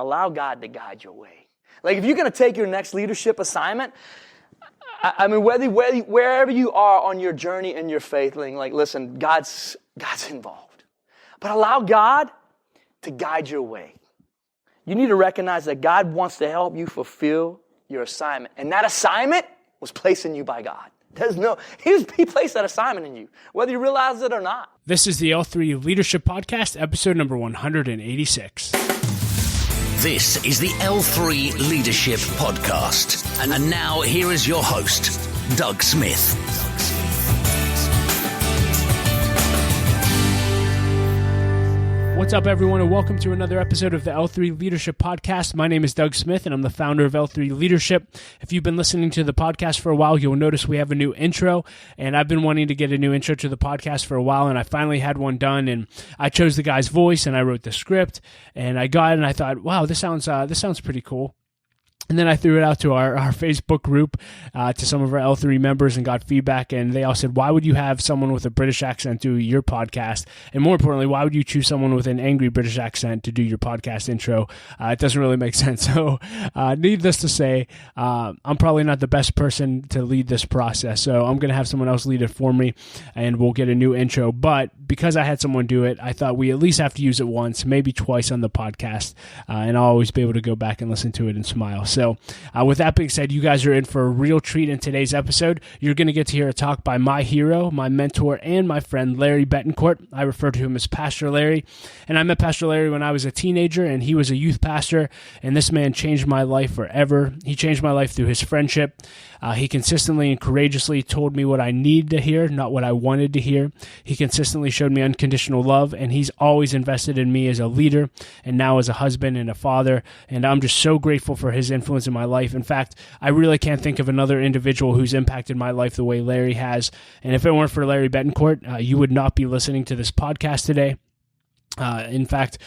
allow God to guide your way. Like if you're going to take your next leadership assignment, I mean, wherever you are on your journey in your faith, like listen, God's involved. But allow God to guide your way. You need to recognize that God wants to help you fulfill your assignment. And that assignment was placed in you by God. He placed that assignment in you, whether you realize it or not. This is the L3 Leadership Podcast, episode number 186. This is the L3 Leadership Podcast. And now here is your host, Doug Smith. What's up, everyone, and welcome to another episode of the L3 Leadership Podcast. My name is Doug Smith, and I'm the founder of L3 Leadership. If you've been listening to the podcast for a while, you'll notice we have a new intro, and I've been wanting to get a new intro to the podcast for a while, and I finally had one done, and I chose the guy's voice, and I wrote the script, and I got it, and I thought, wow, this sounds pretty cool. And then I threw it out to our Facebook group, to some of our L3 members, and got feedback. And they all said, why would you have someone with a British accent do your podcast? And more importantly, why would you choose someone with an angry British accent to do your podcast intro? It doesn't really make sense. So needless to say, I'm probably not the best person to lead this process. So I'm going to have someone else lead it for me, and we'll get a new intro. But because I had someone do it, I thought we at least have to use it once, maybe twice on the podcast. And I'll always be able to go back and listen to it and smile. So with that being said, you guys are in for a real treat in today's episode. You're going to get to hear a talk by my hero, my mentor, and my friend Larry Bettencourt. I refer to him as Pastor Larry. And I met Pastor Larry when I was a teenager, and he was a youth pastor. And this man changed my life forever. He changed my life through his friendship. He consistently and courageously told me what I needed to hear, not what I wanted to hear. He consistently showed me unconditional love, and he's always invested in me as a leader and now as a husband and a father. And I'm just so grateful for his influence in my life. In fact, I really can't think of another individual who's impacted my life the way Larry has. And if it weren't for Larry Bettencourt, you would not be listening to this podcast today. In fact,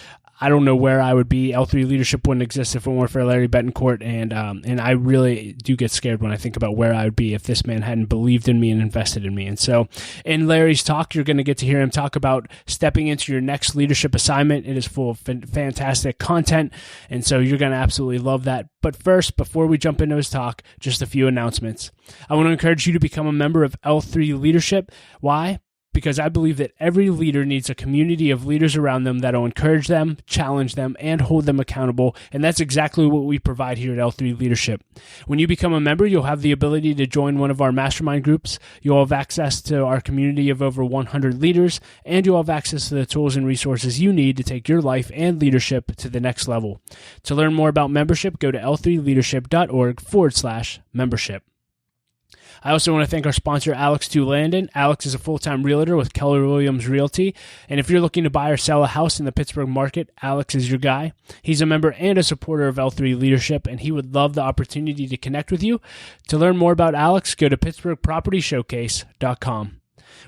I don't know where I would be. L3 Leadership wouldn't exist if it weren't for Larry Bettencourt, and I really do get scared when I think about where I would be if this man hadn't believed in me and invested in me. And so in Larry's talk, you're going to get to hear him talk about stepping into your next leadership assignment. It is full of fantastic content, and so you're going to absolutely love that. But first, before we jump into his talk, just a few announcements. I want to encourage you to become a member of L3 Leadership. Why? Because I believe that every leader needs a community of leaders around them that will encourage them, challenge them, and hold them accountable. And that's exactly what we provide here at L3 Leadership. When you become a member, you'll have the ability to join one of our mastermind groups. You'll have access to our community of over 100 leaders, and you'll have access to the tools and resources you need to take your life and leadership to the next level. To learn more about membership, go to l3leadership.org/membership. I also want to thank our sponsor, Alex Landon. Alex is a full-time realtor with Keller Williams Realty, and if you're looking to buy or sell a house in the Pittsburgh market, Alex is your guy. He's a member and a supporter of L3 Leadership, and he would love the opportunity to connect with you. To learn more about Alex, go to pittsburghpropertyshowcase.com.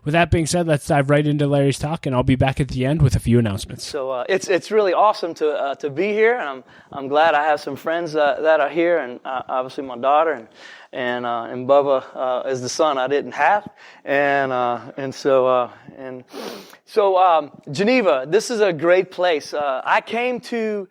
With that being said, let's dive right into Larry's talk, and I'll be back at the end with a few announcements. So it's really awesome to be here, and I'm glad I have some friends that are here, and obviously my daughter and Bubba is the son I didn't have, and so Geneva. This is a great place. I came to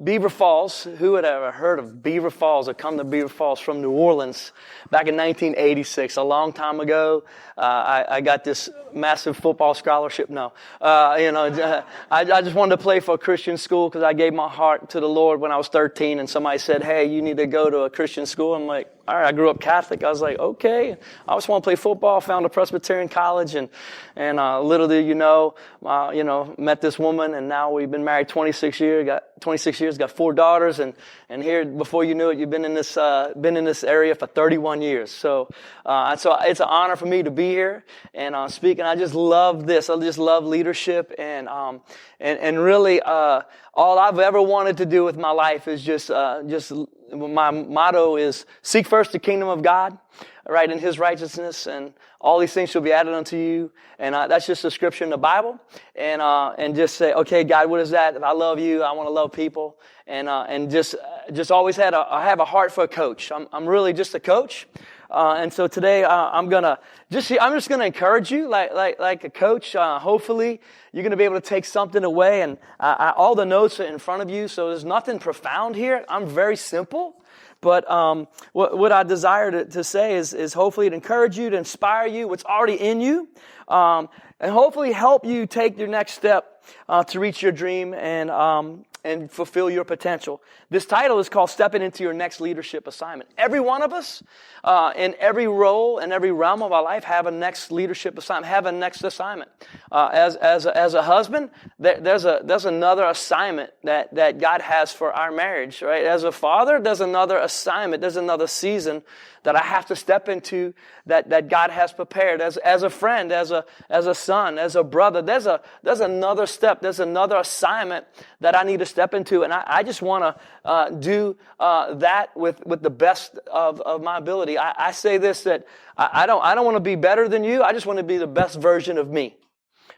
Beaver Falls. Who had ever heard of Beaver Falls or come to Beaver Falls from New Orleans back in 1986, a long time ago? I got this massive football scholarship. No, I just wanted to play for a Christian school because I gave my heart to the Lord when I was 13, and somebody said, hey, you need to go to a Christian school. I'm like, all right, I grew up Catholic. I was like, okay. I just want to play football. Found a Presbyterian college, and little did you know, met this woman, and now we've been married 26 years. Got 4 daughters, and here before you knew it, you've been in this area for 31 years. So it's an honor for me to be here and speak. And I just love this. I just love leadership, and really all I've ever wanted to do with my life is just my motto is seek first the kingdom of God, right, and His righteousness, and all these things shall be added unto you. And that's just a scripture in the Bible. And just say, okay, God, what is that? If I love you, I want to love people. And just just always I have a heart for a coach. I'm really just a coach. And so today, I'm just gonna encourage you like a coach. Hopefully you're gonna be able to take something away, and all the notes are in front of you. So there's nothing profound here. I'm very simple. But what I desire to say is hopefully to encourage you, to inspire you, what's already in you, and hopefully help you take your next step to reach your dream and fulfill your potential. This title is called Stepping into Your Next Leadership Assignment. Every one of us, in every role and every realm of our life, have a next leadership assignment, have a next assignment. As a husband, there's another assignment that God has for our marriage, right? As a father, there's another assignment, there's another season that I have to step into that God has prepared. As a friend, as a son, as a brother, there's another step, there's another assignment that I need to step into, and I just want to do that with the best of my ability. I say this, that I don't want to be better than you. I just want to be the best version of me.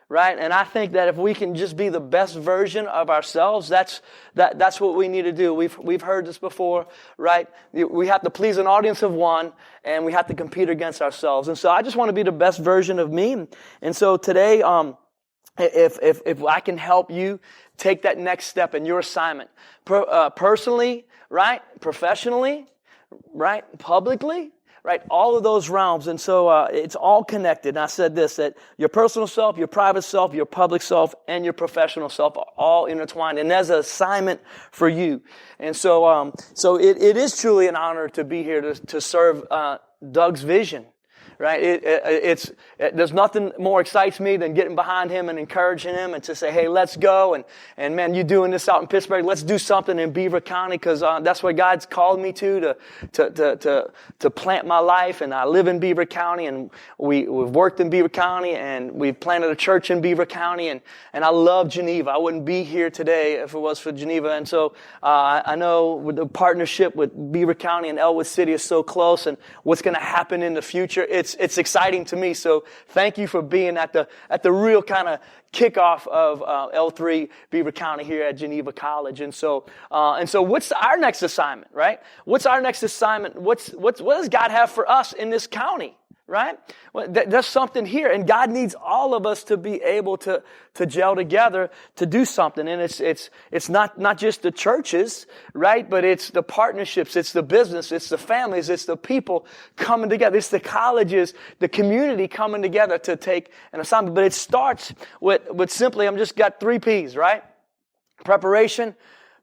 Right? And I think that if we can just be the best version of ourselves, that's what we need to do. We've heard this before, right? We have to please an audience of one, and we have to compete against ourselves. And so I just want to be the best version of me. And so today, if I can help you take that next step in your assignment, personally, right? Professionally, right? Publicly, right? All of those realms. And so it's all connected. And I said this, that your personal self, your private self, your public self, and your professional self are all intertwined. And there's an assignment for you. And so it is truly an honor to be here to serve Doug's vision. Right? There's nothing more excites me than getting behind him and encouraging him and to say, hey, let's go. And man, you're doing this out in Pittsburgh. Let's do something in Beaver County, because that's where God's called me to plant my life. And I live in Beaver County, and we've worked in Beaver County, and we've planted a church in Beaver County. And I love Geneva. I wouldn't be here today if it was for Geneva. And so I know with the partnership with Beaver County and Elwood City is so close, and what's going to happen in the future, it's exciting to me. So thank you for being at the real kind of kickoff of L3 Beaver County here at Geneva College. And so what's our next assignment, right? What's our next assignment? What does God have for us in this county? Right? Well, there's something here, and God needs all of us to be able to gel together to do something. And it's not just the churches, right? But it's the partnerships, it's the business, it's the families, it's the people coming together, it's the colleges, the community coming together to take an assignment. But it starts with simply, I'm just got 3 P's, right? Preparation,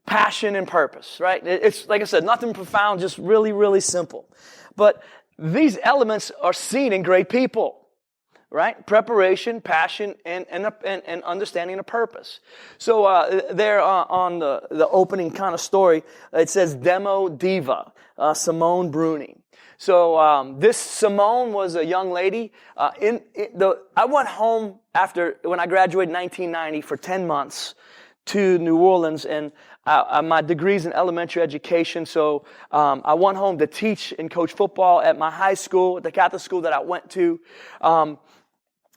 passion, and purpose, right? It's like I said, nothing profound, just really, really simple. But these elements are seen in great people, right? Preparation, passion, and understanding a purpose. So there on the opening kind of story, it says Demo Diva, Simone Bruni. So this Simone was a young lady. I went home when I graduated in 1990 for 10 months to New Orleans, and my degree's in elementary education, so I went home to teach and coach football at my high school, at the Catholic school that I went to.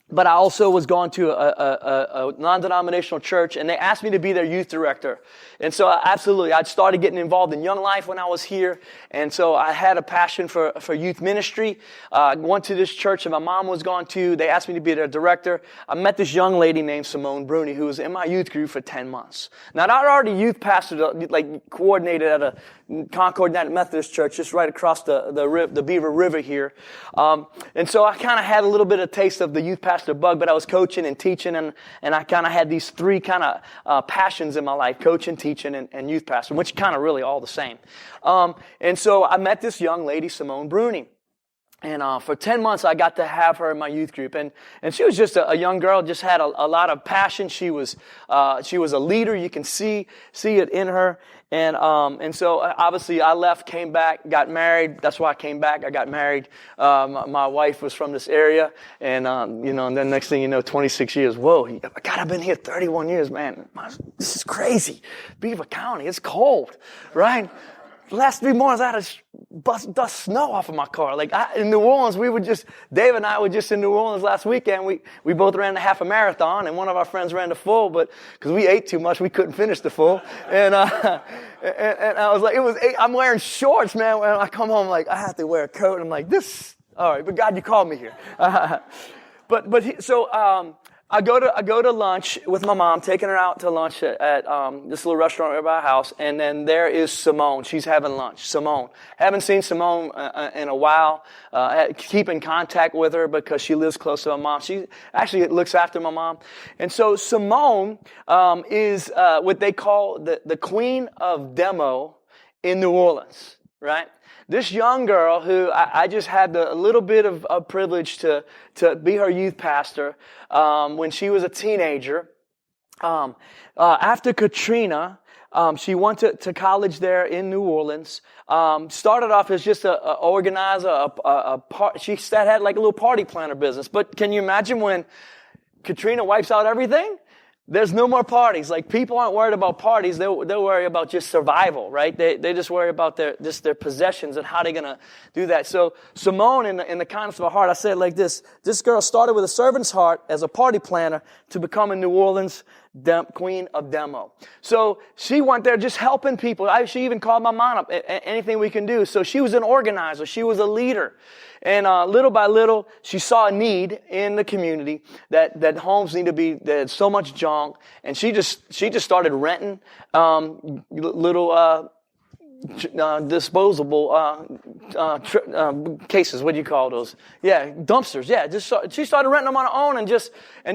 But I also was going to a non-denominational church, and they asked me to be their youth director. And so absolutely, I'd started getting involved in Young Life when I was here, and so I had a passion for youth ministry. I went to this church that my mom was going to. They asked me to be their director. I met this young lady named Simone Bruni, who was in my youth group for 10 months. Now, I'd already youth pastored, coordinated at a Concord United Methodist Church just right across the Beaver River here. And so I kind of had a little bit of taste of the youth pastor bug, but I was coaching and teaching, and I kind of had these 3 kind of passions in my life: coaching, teaching, and youth pastor, which kind of really all the same. And so I met this young lady, Simone Bruni. And for 10 months, I got to have her in my youth group. And she was just a young girl, just had a lot of passion. She was a leader. You can see it in her. And so obviously I left, came back, got married. That's why I came back. I got married. My wife was from this area. And, and then next thing you know, 26 years. Whoa, God, I've been here 31 years, man. This is crazy. Beaver County, it's cold, right? The last 3 mornings, I had to dust snow off of my car. In New Orleans, Dave and I were just in New Orleans last weekend. We both ran the half a marathon, and one of our friends ran the full, but because we ate too much, we couldn't finish the full. And And I was like, I'm wearing shorts, man. When I come home, like, I have to wear a coat. And I'm like, all right, but God, you called me here. I go to lunch with my mom, taking her out to lunch at this little restaurant right by our house, and then there is Simone. She's having lunch. Simone. Haven't seen Simone in a while. Keep in contact with her because she lives close to my mom. She actually looks after my mom. And so Simone is what they call the queen of demo in New Orleans, right? This young girl who I just had a little bit of a privilege to be her youth pastor when she was a teenager. After Katrina, she went to college there in New Orleans. Started off as just a organizer, she had like a little party planner business. But can you imagine when Katrina wipes out everything? There's no more parties. Like, people aren't worried about parties. They'll worry about just survival, right? They just worry about their possessions and how they're going to do that. So Simone, in the kindness of her heart, I say it like this. This girl started with a servant's heart as a party planner to become a New Orleans queen of demo. So she went there just helping people. She even called my mom up, anything we can do. So she was an organizer. She was a leader. And little by little, she saw a need in the community that homes need to be, there's so much junk. And she just started renting little disposable cases. What do you call those? Yeah, dumpsters. Yeah, she started renting them on her own and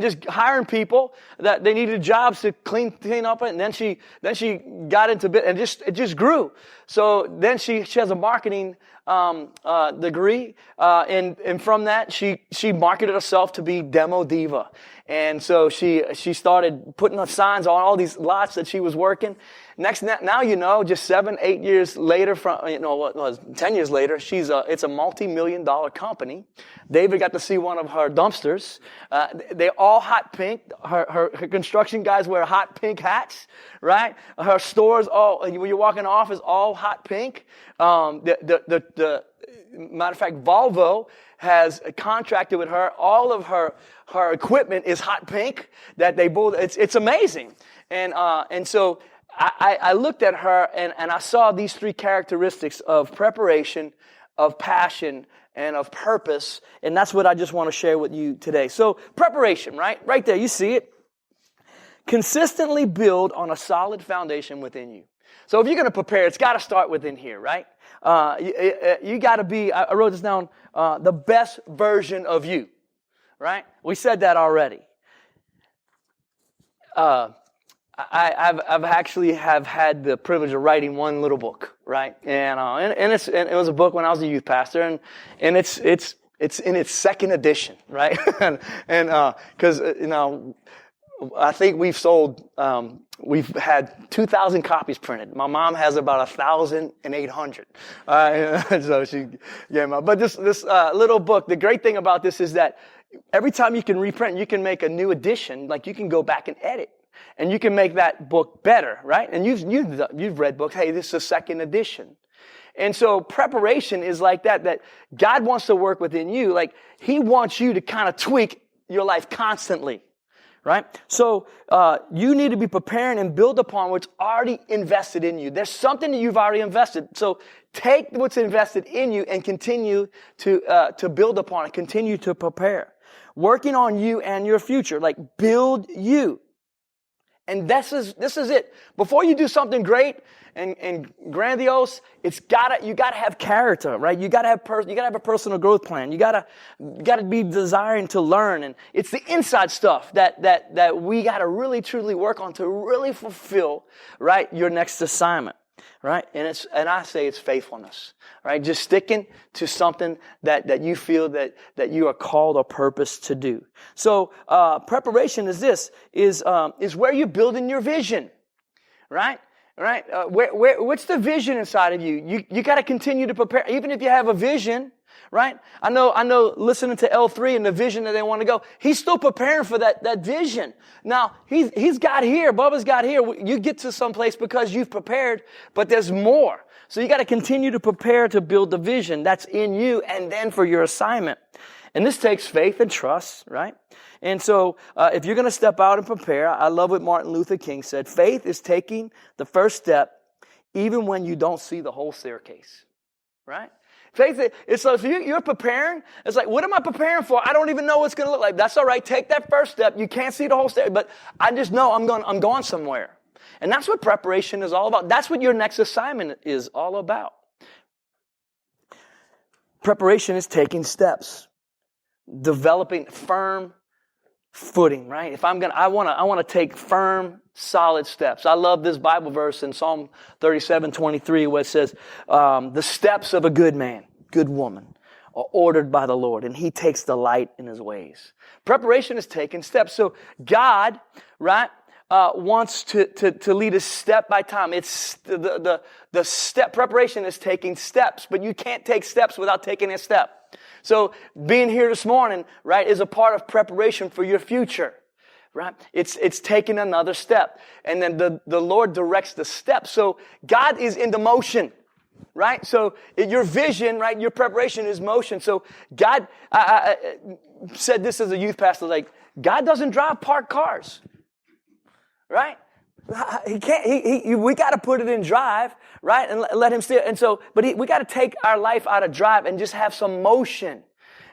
just hiring people that they needed jobs to clean up it. And then she got into it, and it just grew. So then she has a marketing degree, and from that she marketed herself to be Demo Diva. And so she started putting up signs on all these lots that she was working. Now, just 7-8 years later, 10 years later, it's a multi-million-dollar company. David got to see one of her dumpsters. They're all hot pink. Her construction guys wear hot pink hats, right? Her stores, when you walk in the office, all hot pink. The matter of fact, Volvo has contracted with her. All of her equipment is hot pink. That they both. It's amazing. And so I looked at her and I saw these three characteristics of preparation, of passion, and of purpose. And that's what I just want to share with you today. So preparation, right there, you see it. Consistently build on a solid foundation within you. So if you're going to prepare, it's got to start within here, right? You got to be, I wrote this down, the best version of you, right? We said that already. I've actually had the privilege of writing one little book, right? And it was a book when I was a youth pastor, and it's in its second edition, right? Because I think we've had 2,000 copies printed. My mom has about 1,800. So but this little book, the great thing about this is that every time you can reprint, you can make a new edition. Like, you can go back and edit, and you can make that book better, right? And you've read books. Hey, this is a second edition. And so preparation is like that God wants to work within you. Like, He wants you to kind of tweak your life constantly. Right? So, you need to be preparing and build upon what's already invested in you. There's something that you've already invested. So take what's invested in you and continue to build upon it. Continue to prepare. Working on you and your future. Like, build you. And this is it. Before you do something great and grandiose, you gotta have character, right? You gotta have a personal growth plan. You gotta be desiring to learn, and it's the inside stuff that we gotta really truly work on to really fulfill, right, your next assignment, right? And I say it's faithfulness, right? Just sticking to something that you feel that you are called or purposed to do. So preparation is where you're building your vision, right? Right? What's the vision inside of you? You got to continue to prepare, even if you have a vision, right? I know. Listening to L3 and the vision that they want to go, he's still preparing for that vision. Now he's got here, Bubba's got here. You get to some place because you've prepared, but there's more. So you got to continue to prepare to build the vision that's in you, and then for your assignment. And this takes faith and trust, right? And so, if you're going to step out and prepare, I love what Martin Luther King said. Faith is taking the first step, even when you don't see the whole staircase, right? Faith, it's like if you're preparing, it's like, what am I preparing for? I don't even know what's going to look like. That's all right. Take that first step. You can't see the whole staircase, but I just know I'm going somewhere. And that's what preparation is all about. That's what your next assignment is all about. Preparation is taking steps, developing firm footing, right? If I want to take firm, solid steps. I love this Bible verse in Psalm 37:23 where it says, the steps of a good man, good woman, are ordered by the Lord, and He takes delight in His ways. Preparation is taking steps. So God, right, wants to lead us step by time. It's the step. Preparation is taking steps, but you can't take steps without taking a step. So being here this morning, right, is a part of preparation for your future, right? It's taking another step. And then the Lord directs the steps. So God is in the motion, right? So your vision, right, your preparation is motion. So God, I said this as a youth pastor, like, God doesn't drive parked cars, right? He can't, we got to put it in drive, right? And let Him steer. And so, but we got to take our life out of drive and just have some motion,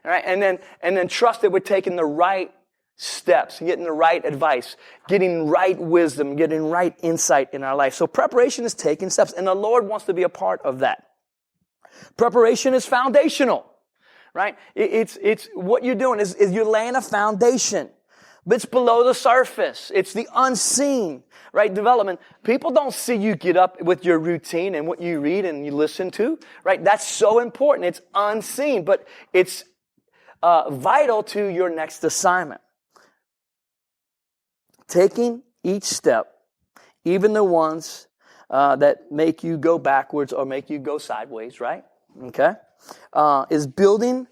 right? And then trust that we're taking the right steps, getting the right advice, getting right wisdom, getting right insight in our life. So preparation is taking steps, and the Lord wants to be a part of that. Preparation is foundational, right? It's what you're doing is you're laying a foundation. But it's below the surface. It's the unseen, right? Development. People don't see you get up with your routine and what you read and you listen to, right? That's so important. It's unseen, but it's vital to your next assignment. Taking each step, even the ones that make you go backwards or make you go sideways, right? Okay? Is building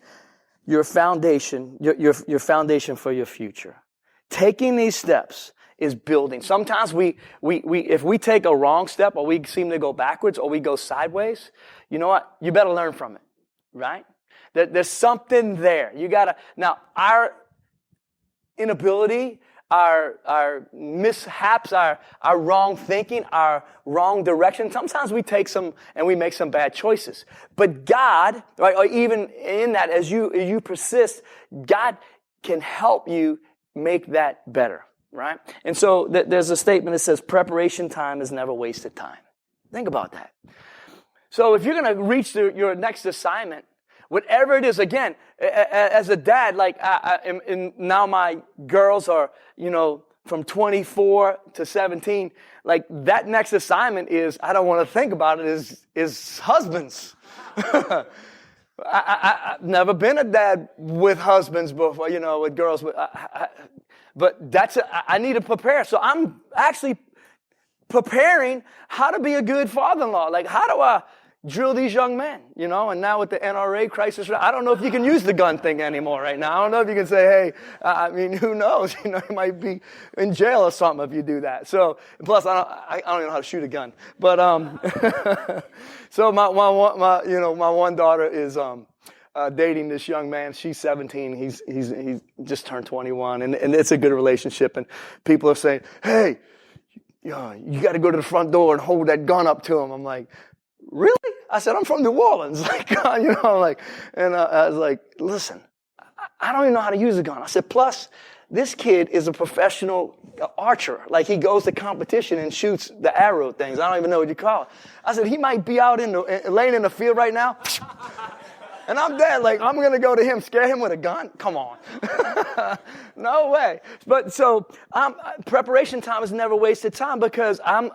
your foundation, your foundation for your future. Taking these steps is building. Sometimes if we take a wrong step or we seem to go backwards or we go sideways, you know what? You better learn from it, right? There's something there. Now our inability, our mishaps, our wrong thinking, our wrong direction, sometimes we take some and we make some bad choices. But God, right, or even in that, as you persist, God can help you make that better, right? And so there's a statement that says preparation time is never wasted time. Think about that. So if you're going to reach your next assignment, whatever it is, again, as a dad, like now my girls are, from 24 to 17, like that next assignment is, I don't want to think about it, is husbands. I've never been a dad with husbands before, with girls. But I need to prepare. So I'm actually preparing how to be a good father-in-law. Like, how do I drill these young men, and now with the NRA crisis, I don't know if you can use the gun thing anymore right now. I don't know if you can say, hey, who knows? You might be in jail or something if you do that. So, plus I don't even know how to shoot a gun. But, so my one daughter is, dating this young man. She's 17. He's just turned 21 and it's a good relationship. And people are saying, hey, you got to go to the front door and hold that gun up to him. I'm like, really? I said, I'm from New Orleans. I was like, listen, I don't even know how to use a gun. I said, plus, this kid is a professional archer. Like, he goes to competition and shoots the arrow things. I don't even know what you call it. I said, he might be out laying in the field right now. And I'm dead. Like, I'm going to go to him, scare him with a gun? Come on. No way. But so preparation time is never wasted time because I'm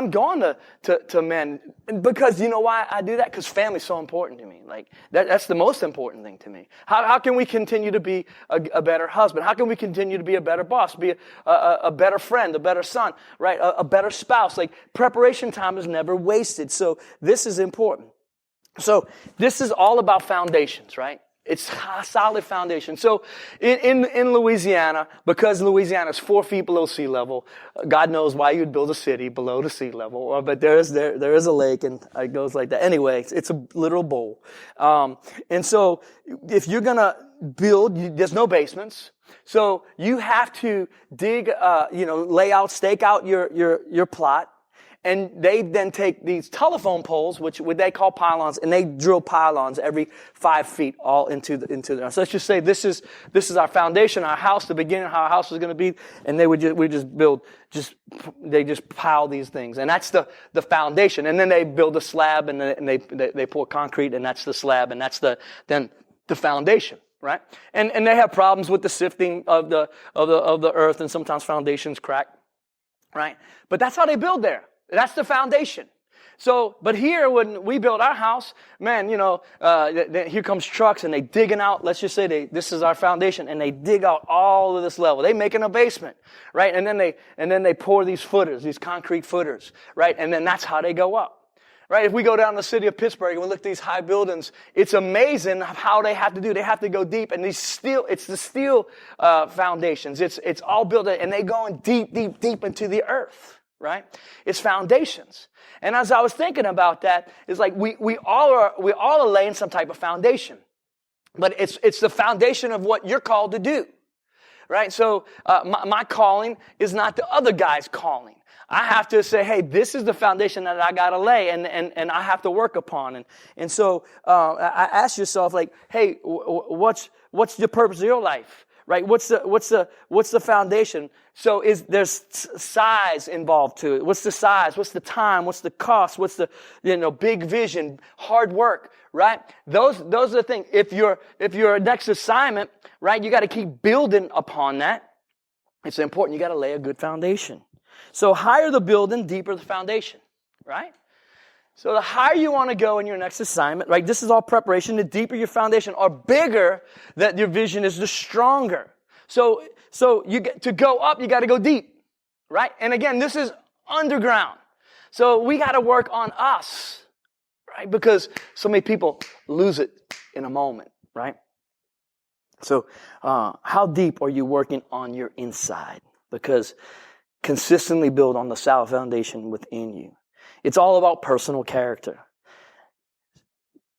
going to men. Because you know why I do that? Because family's so important to me. Like, that's the most important thing to me. How can we continue to be a better husband? How can we continue to be a better boss, be a better friend, a better son, right? A better spouse? Like, preparation time is never wasted. So this is important. So this is all about foundations, right? It's a solid foundation. So in Louisiana, because Louisiana is 4 feet below sea level, God knows why you'd build a city below the sea level. But there is a lake, and it goes like that. Anyway, it's a literal bowl. And so if you're gonna build, there's no basements. So you have to dig, lay out, stake out your plot. And they then take these telephone poles, which they call pylons, and they drill pylons every 5 feet all into the. So let's just say this is our foundation, our house, the beginning of how our house was going to be, and they would just pile these things, and that's the foundation. And then they build a slab, and they pour concrete, and that's the slab, and that's the foundation. Right? And they have problems with the sifting of the earth, and sometimes foundations crack. Right? But that's how they build there. That's the foundation. So, but here when we build our house, man, here comes trucks and they digging out. Let's just say this is our foundation, and they dig out all of this level. They make in a basement, right? And then they pour these footers, these concrete footers, right? And then that's how they go up. Right? If we go down to the city of Pittsburgh and we look at these high buildings, it's amazing how they have to do. They have to go deep, and it's the steel foundations. It's all built, and they going deep into the earth. Right? It's foundations. And as I was thinking about that, it's like we all are laying some type of foundation, but it's the foundation of what you're called to do. Right? So my calling is not the other guy's calling. I have to say, hey, this is the foundation that I got to lay, and I have to work upon. And so I ask yourself, like, hey, what's the purpose of your life? Right? What's the foundation? So there's size involved to it. What's the size? What's the time? What's the cost? What's the big vision, hard work? Right? Those are the things. If your next assignment, right, you got to keep building upon that. It's important. You got to lay a good foundation. So higher the building, deeper the foundation. Right? So the higher you want to go in your next assignment, right? This is all preparation. The deeper your foundation, or bigger that your vision is, the stronger. So you get to go up, you got to go deep, right? And again, this is underground. So we got to work on us, right? Because so many people lose it in a moment, right? So how deep are you working on your inside? Because consistently build on the solid foundation within you. It's all about personal character.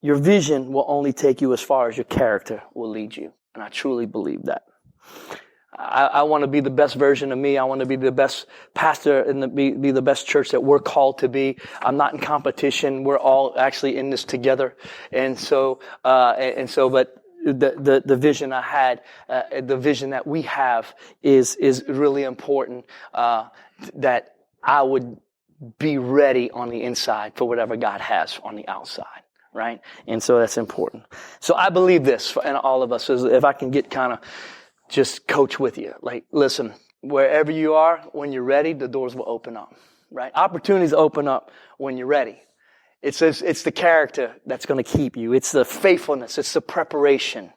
Your vision will only take you as far as your character will lead you. And I truly believe that. I want to be the best version of me. I want to be the best pastor and be the best church that we're called to be. I'm not in competition. We're all actually in this together. But the vision I had, the vision that we have is really important, that I would be ready on the inside for whatever God has on the outside, right? And so that's important. So I believe this in all of us, is if I can get kind of just coach with you. Like, listen, wherever you are, when you're ready, the doors will open up, right? Opportunities open up when you're ready. It's the character that's going to keep you. It's the faithfulness. It's the preparation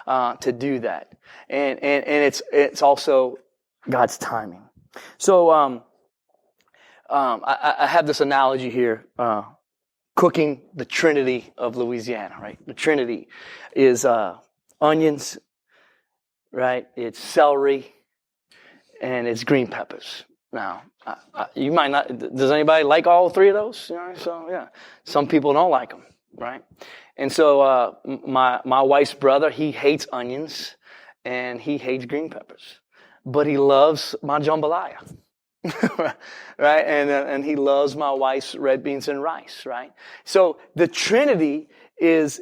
to do that. And it's also God's timing. So, I have this analogy here, cooking the Trinity of Louisiana, right? The Trinity is onions, right? It's celery, and it's green peppers. Now, you might not. Does anybody like all three of those? So yeah, some people don't like them, right? And so my wife's brother, he hates onions, and he hates green peppers, but he loves my jambalaya. Right? And he loves my wife's red beans and rice, right? So the Trinity is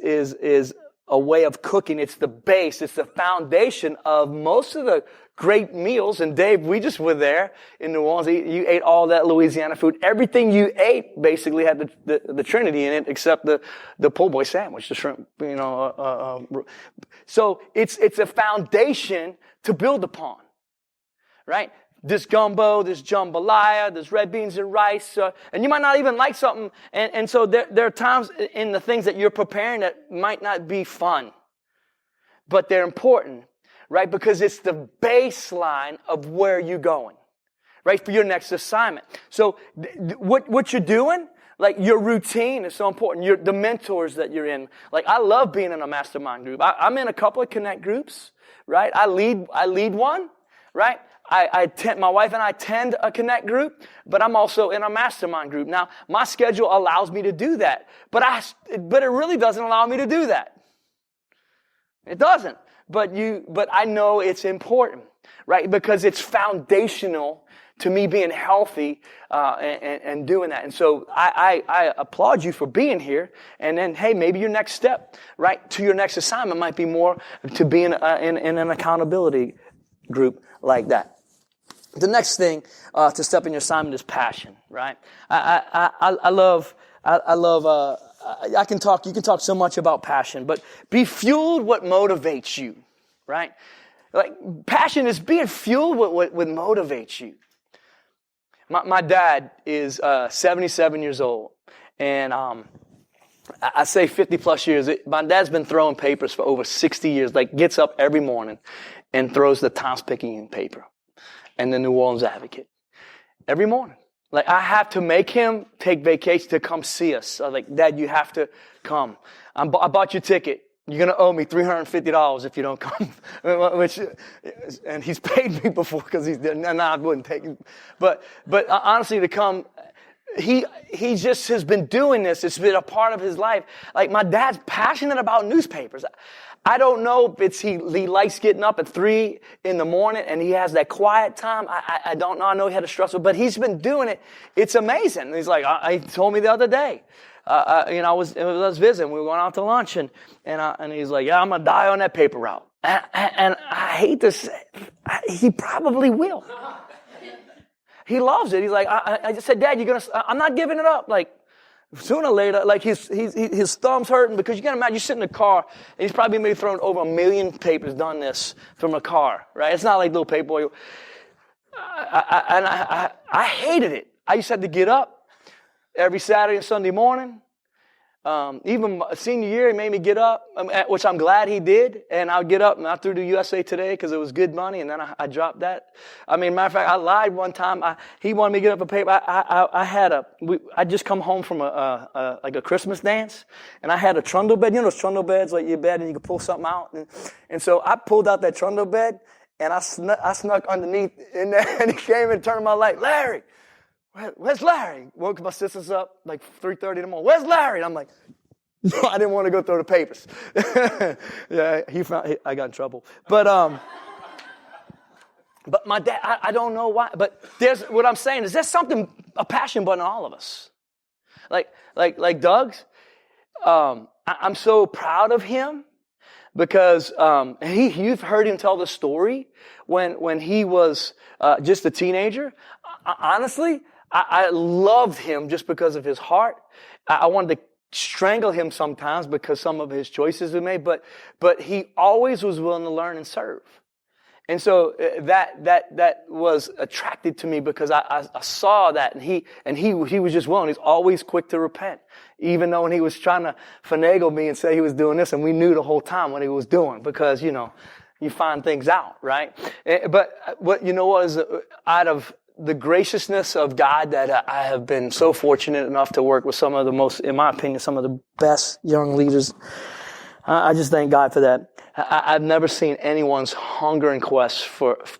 a way of cooking. It's the base. It's the foundation of most of the great meals. And Dave, we just were there in New Orleans. You ate all that Louisiana food. Everything you ate basically had the Trinity in it, except the po' boy sandwich, the shrimp, So it's a foundation to build upon, right? This gumbo, this jambalaya, this red beans and rice, and you might not even like something, and so there are times in the things that you're preparing that might not be fun, but they're important, right? Because it's the baseline of where you're going, right, for your next assignment. So what you're doing, like your routine is so important. The mentors that you're in, like I love being in a mastermind group. I'm in a couple of connect groups, right? I lead one, right? My wife and I attend a connect group, but I'm also in a mastermind group. Now, my schedule allows me to do that, but it really doesn't allow me to do that. It doesn't. But I know it's important, right? Because it's foundational to me being healthy and doing that. And so I applaud you for being here. And then, hey, maybe your next step, right, to your next assignment might be more to be in an accountability group like that. The next thing to step in your assignment is passion, right? You can talk so much about passion, but be fueled what motivates you, right? Like passion is being fueled what motivates you. My dad is 77 years old, and I say 50 plus years. My dad's been throwing papers for over 60 years. Like gets up every morning and throws the Times-Picayune paper and the New Orleans Advocate every morning. Like I have to make him take vacation to come see us. So like, Dad, you have to come. I bought you a ticket. You're going to owe me $350 if you don't come. And he's paid me before because I wouldn't take it. But honestly, to come, he just has been doing this. It's been a part of his life. Like my dad's passionate about newspapers. I don't know if it's he likes getting up at 3 a.m. and he has that quiet time. I don't know. I know he had a stressful, but he's been doing it. It's amazing. He's like, he told me the other day. I was visiting. We were going out to lunch, and he's like, "Yeah, I'm gonna die on that paper route." And I hate to say, he probably will. He loves it. He's like, I just said, "Dad, I'm not giving it up." Like sooner or later, like his thumb's hurting because you can imagine you sit in the car and he's probably maybe thrown over 1 million papers done this from a car, right? It's not like little paper. I hated it. I used to have to get up every Saturday and Sunday morning. Even senior year, he made me get up, which I'm glad he did. And I would get up and I threw to USA Today because it was good money. And then I dropped that. I mean, matter of fact, I lied one time. He wanted me to get up a paper. I just come home from like a Christmas dance. And I had a trundle bed. You know those trundle beds, like your bed and you can pull something out. And so I pulled out that trundle bed and I snuck underneath in there. And he came and turned my light. "Larry, where's Larry?" Woke my sisters up like 3:30 in the morning. "Where's Larry?" And I'm like, no, I didn't want to go through the papers. Yeah, I got in trouble. But my dad, I don't know why. But what I'm saying is there's a passion button in all of us. Like Doug's. I'm so proud of him because you've heard him tell the story when he was just a teenager. Honestly, I loved him just because of his heart. I wanted to strangle him sometimes because some of his choices he made, but he always was willing to learn and serve. And so that was attracted to me because I saw that, and he was just willing. He's always quick to repent, even though when he was trying to finagle me and say he was doing this, and we knew the whole time what he was doing because you find things out, right? But what was out of the graciousness of God that I have been so fortunate enough to work with some of the most, in my opinion, some of the best young leaders. I just thank God for that. I've never seen anyone's hunger and quest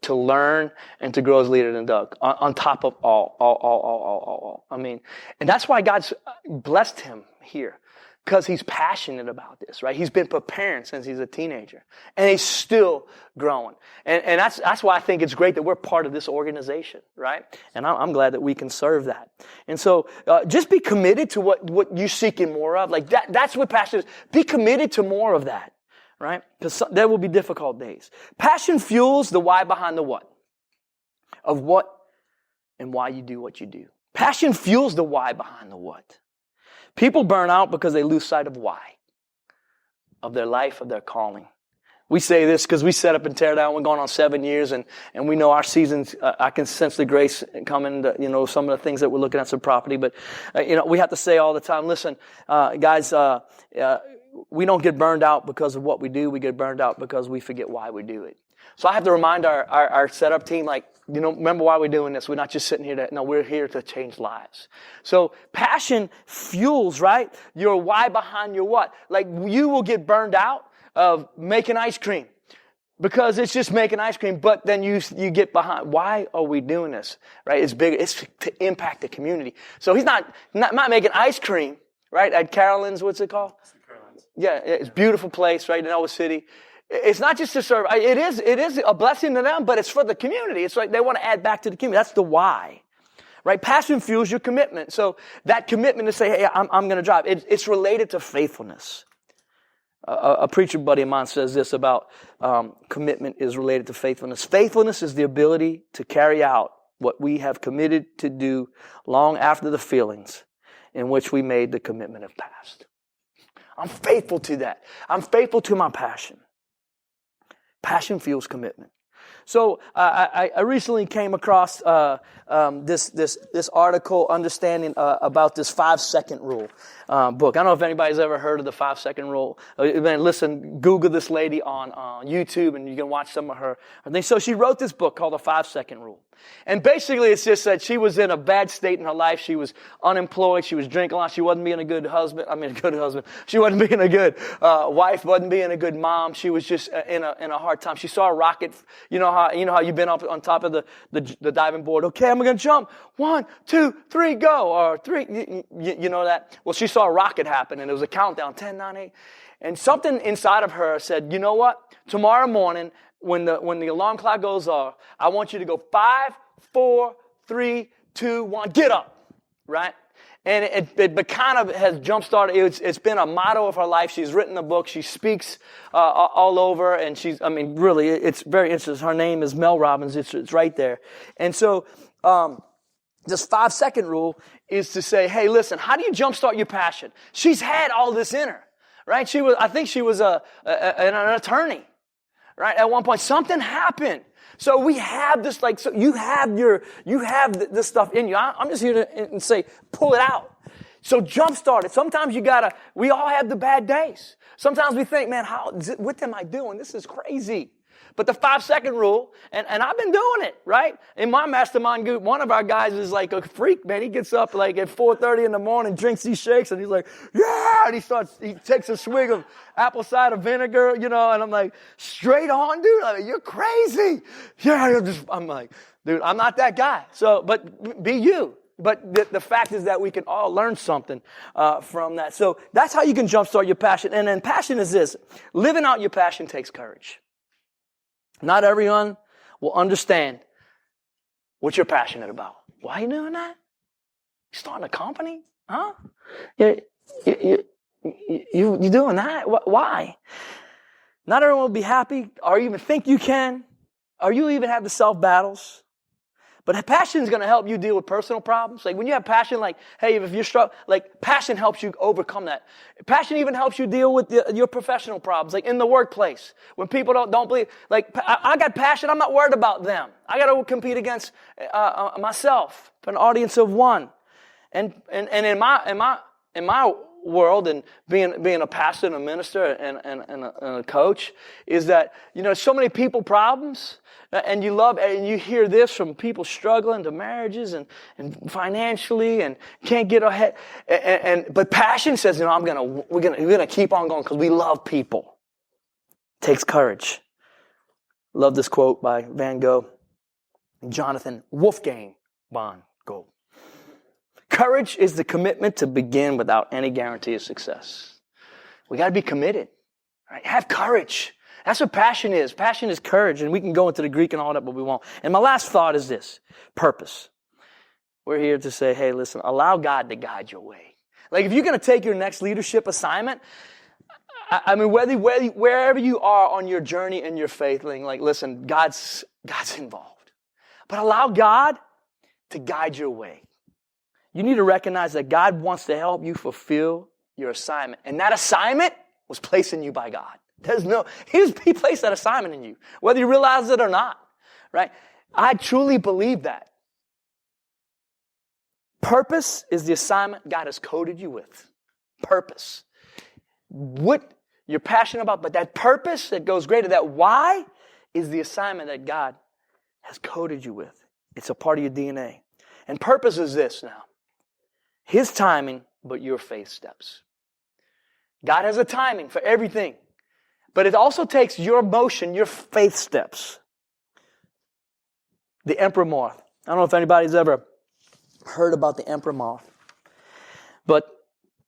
to learn and to grow as a leader than Doug. On top of all. I mean, and that's why God's blessed him here. Because he's passionate about this, right? He's been preparing since he's a teenager. And he's still growing. And that's why I think it's great that we're part of this organization, right? And I'm glad that we can serve that. And so just be committed to what you're seeking more of. Like that's what passion is. Be committed to more of that, right? Because there will be difficult days. Passion fuels the why behind the what. Of what and why you do what you do. Passion fuels the why behind the what. People burn out because they lose sight of why, of their life, of their calling. We say this because we set up and tear down. We're going on 7 years, and we know our seasons. I can sense the grace coming to, some of the things that we're looking at some property. But, we have to say all the time, listen, guys, we don't get burned out because of what we do. We get burned out because we forget why we do it. So I have to remind our setup team, remember why we're doing this. We're not just sitting here we're here to change lives. So passion fuels, right? Your why behind your what. Like you will get burned out of making ice cream because it's just making ice cream, but then you get behind, why are we doing this, right? It's bigger. It's to impact the community. So he's not making ice cream, right? At Carolyn's, what's it called? Carolyn's. Yeah, it's a beautiful place, right in Elwood City. It's not just to serve. It is a blessing to them, but it's for the community. It's like they want to add back to the community. That's the why. Right? Passion fuels your commitment. So that commitment to say, hey, I'm going to drive. It's related to faithfulness. A preacher buddy of mine says this about commitment is related to faithfulness. Faithfulness is the ability to carry out what we have committed to do long after the feelings in which we made the commitment have passed. I'm faithful to that. I'm faithful to my passion. Passion fuels commitment. So I recently came across this article, understanding about this 5-second rule book. I don't know if anybody's ever heard of the 5-second rule. Man, listen, Google this lady on YouTube, and you can watch some of her things. So she wrote this book called the 5-second rule. And basically it's just that she was in a bad state in her life. She was unemployed. She was drinking a lot. She wasn't being a good husband. She wasn't being a good wife, wasn't being a good mom. She was just in a hard time. She saw a rocket. You know how you've been up on top of the diving board. Okay, I'm going to jump. 1, 2, 3, go. Or 3. You know that? Well, she saw a rocket happen, and it was a countdown. 10, 9, 8. And something inside of her said, you know what? Tomorrow morning, when the alarm clock goes off, I want you to go 5, 4, 3, 2, 1, get up, right? And it kind of has jump-started. It's been a motto of her life. She's written a book. She speaks all over, and really, it's very interesting. Her name is Mel Robbins. It's right there. And so this 5-second rule is to say, hey, listen, how do you jump-start your passion? She's had all this in her, right? I think she was an attorney. Right? At one point, something happened. So we have this, so you have this stuff in you. I'm just here to say, pull it out. So jumpstart it. Sometimes we all have the bad days. Sometimes we think, man, what am I doing? This is crazy. But the 5-second rule, and I've been doing it, right? In my mastermind group, one of our guys is like a freak, man. He gets up like at 4:30 in the morning, drinks these shakes, and he's like, yeah! And he takes a swig of apple cider vinegar, and I'm like, straight on, dude. You're crazy. Yeah, I'm like, dude, I'm not that guy. So, but be you. But the fact is that we can all learn something from that. So that's how you can jumpstart your passion. And then passion is this. Living out your passion takes courage. Not everyone will understand what you're passionate about. Why are you doing that? You starting a company? Huh? You doing that? Why? Not everyone will be happy or even think you can, or you even have the self-battles. But passion is going to help you deal with personal problems. Like when you have passion, like, hey, if you're struggling, like passion helps you overcome that. Passion even helps you deal with your professional problems, like in the workplace. When people don't believe, like I got passion, I'm not worried about them. I got to compete against myself for an audience of one. And in my world, and being a pastor and a minister and a coach, is that so many people problems. And you hear this from people struggling to marriages and financially and can't get ahead. But passion says, we're gonna keep on going because we love people. It takes courage. Love this quote by Van Gogh, Jonathan Wolfgang von Gogh. Courage is the commitment to begin without any guarantee of success. We got to be committed. Right? Have courage. That's what passion is. Passion is courage, and we can go into the Greek and all that, but we won't. And my last thought is this: purpose. We're here to say, hey, listen, allow God to guide your way. Like if you're going to take your next leadership assignment, wherever you are on your journey in your faith, like listen, God's involved. But allow God to guide your way. You need to recognize that God wants to help you fulfill your assignment. And that assignment was placed in you by God. He placed that assignment in you, whether you realize it or not, right? I truly believe that. Purpose is the assignment God has coded you with. Purpose. What you're passionate about, but that purpose that goes greater, that why, is the assignment that God has coded you with. It's a part of your DNA. And purpose is this now. His timing, but your faith steps. God has a timing for everything. But it also takes your motion, your faith steps. The emperor moth. I don't know if anybody's ever heard about the emperor moth. But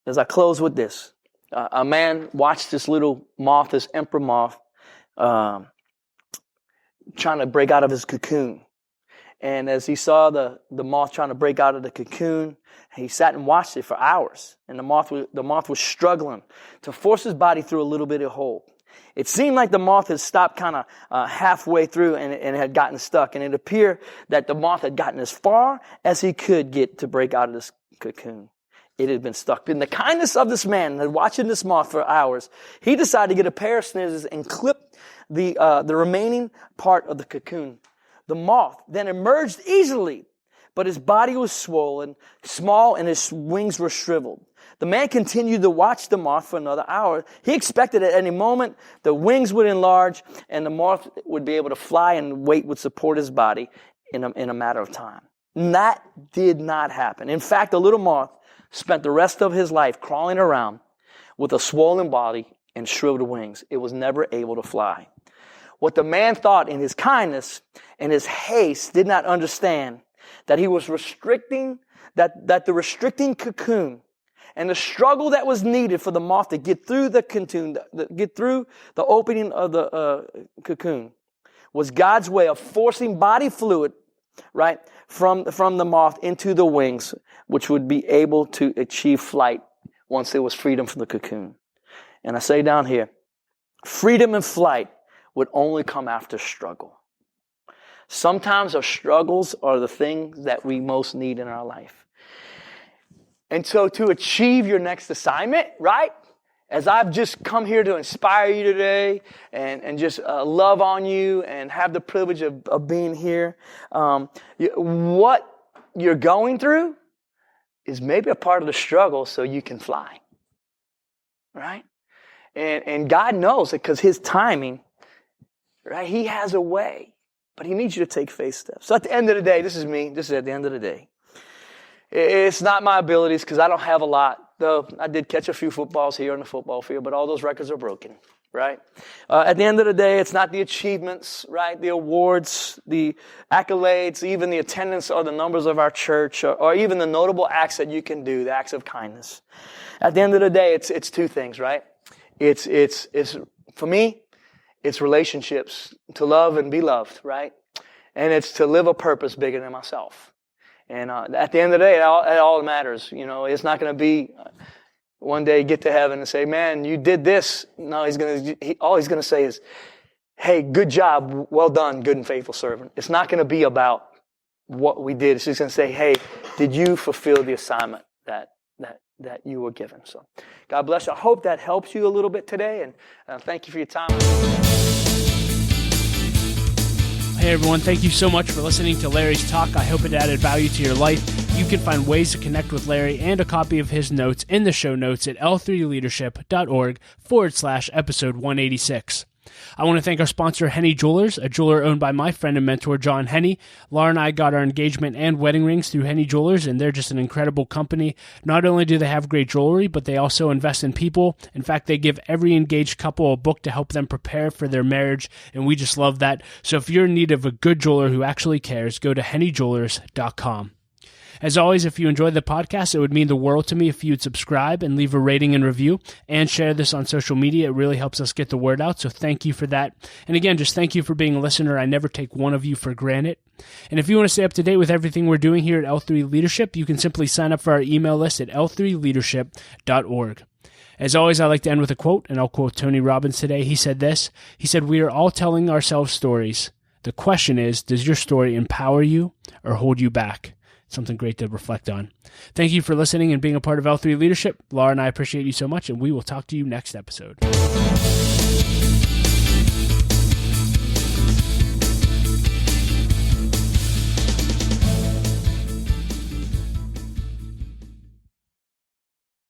as I close with this, a man watched this little moth, this emperor moth, trying to break out of his cocoon. And as he saw the moth trying to break out of the cocoon, he sat and watched it for hours. And the moth was struggling to force his body through a little bit of hole. It seemed like the moth had stopped kind of halfway through and it had gotten stuck. And it appeared that the moth had gotten as far as he could get to break out of this cocoon. It had been stuck. In the kindness of this man, watching this moth for hours, he decided to get a pair of scissors and clip the remaining part of the cocoon. The moth then emerged easily, but his body was swollen, small, and his wings were shriveled. The man continued to watch the moth for another hour. He expected at any moment the wings would enlarge and the moth would be able to fly and weight would support his body in a matter of time. And that did not happen. In fact, the little moth spent the rest of his life crawling around with a swollen body and shriveled wings. It was never able to fly. What the man thought in his kindness and his haste did not understand that he was restricting, that the restricting cocoon and the struggle that was needed for the moth to get through the cocoon, get through the opening of the cocoon, was God's way of forcing body fluid, right, from the moth into the wings, which would be able to achieve flight once there was freedom from the cocoon. And I say down here, freedom and flight would only come after struggle. Sometimes our struggles are the things that we most need in our life. And so to achieve your next assignment, right? As I've just come here to inspire you today and just love on you and have the privilege of being here, what you're going through is maybe a part of the struggle so you can fly, right? And God knows it because His timing, right? He has a way, but He needs you to take faith steps. So at the end of the day, this is me. This is at the end of the day. It's not my abilities because I don't have a lot. Though I did catch a few footballs here on the football field, but all those records are broken, right? At the end of the day, it's not the achievements, right? The awards, the accolades, even the attendance or the numbers of our church, or even the notable acts that you can do, the acts of kindness. At the end of the day, it's two things, right? It's for me, it's relationships, to love and be loved, right? And it's to live a purpose bigger than myself. And at the end of the day, it all matters. You know, it's not going to be one day get to heaven and say, "Man, you did this." No, all he's going to say is, "Hey, good job, well done, good and faithful servant." It's not going to be about what we did. It's just going to say, "Hey, did you fulfill the assignment that you were given?" So, God bless you. I hope that helps you a little bit today, and thank you for your time. Hey everyone, thank you so much for listening to Larry's talk. I hope it added value to your life. You can find ways to connect with Larry and a copy of his notes in the show notes at l3leadership.org/episode 186. I want to thank our sponsor, Henny Jewelers, a jeweler owned by my friend and mentor, John Henny. Laura and I got our engagement and wedding rings through Henny Jewelers, and they're just an incredible company. Not only do they have great jewelry, but they also invest in people. In fact, they give every engaged couple a book to help them prepare for their marriage, and we just love that. So if you're in need of a good jeweler who actually cares, go to hennyjewelers.com. As always, if you enjoyed the podcast, it would mean the world to me if you'd subscribe and leave a rating and review and share this on social media. It really helps us get the word out, so thank you for that. And again, just thank you for being a listener. I never take one of you for granted. And if you want to stay up to date with everything we're doing here at L3 Leadership, you can simply sign up for our email list at l3leadership.org. As always, I like to end with a quote, and I'll quote Tony Robbins today. He said this. He said, "We are all telling ourselves stories. The question is, does your story empower you or hold you back?" Something great to reflect on. Thank you for listening and being a part of L3 Leadership. Laura and I appreciate you so much, and we will talk to you next episode.